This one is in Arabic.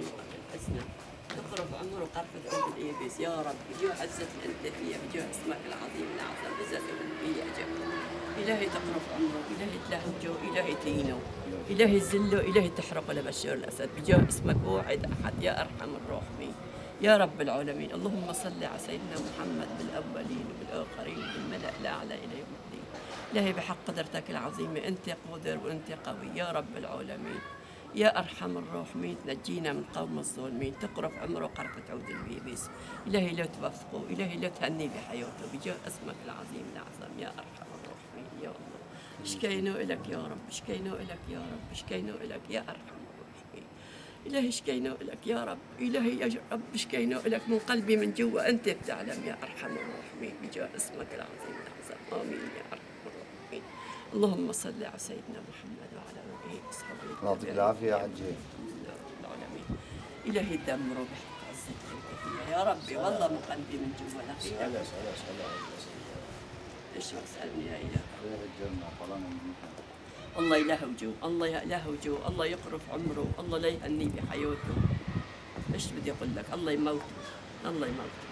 الحسنى تقرب عمره قرفة عند الإيبس يا رب بجوع عزة الأنتفية بجوع اسمك العظيم الأعظم بزة الأنبياء إلهي تقرب عمره إلهي تلهجه إلهي تينه إلهي تذله إلهي تحرقه لبشار الأسد بجوع اسمك واحد أحد يا أرحم الراحمين يا رب العالمين. اللهم صل على سيدنا محمد بالأولين وبالآخرين بالملأ الأعلى إلى يوم الدين. إلهي بحق قدرتك العظيمة أنت قادر وأنت قوي يا رب العالمين يا أرحم الراحمين. تنجينا من قوم الظالمين تقرف عمره قرفة عود البيبيس. إلهي لا توفقه إلهي لا تهني بحياته بجاه اسمك العظيم الأعظم يا أرحم الراحمين يا الله. اشكينا إلك يا رب اشكينا إلك يا رب اشكينا إلك يا أرحم الراحمين. إلهي اشكينا إلك يا رب إلهي يا رب اشكينا إلك من قلبي من جوا أنت بتعلم يا أرحم الراحمين بجاه اسمك العظيم الأعظم آمين يا أرحم الراحمين. اللهم صل على سيدنا محمد وعلى آله وصحبه الله يعطيك العافية يا حجي. العالمين. إلهي دمره بحق عزتك يا ربي والله من قلبي من جوا لك. ايش اسألني يا إله؟ الله يلهوجه الله يلهوجه الله يقرف عمره الله لا يهني بحياته. ايش بدي اقول لك الله يموته الله يموته.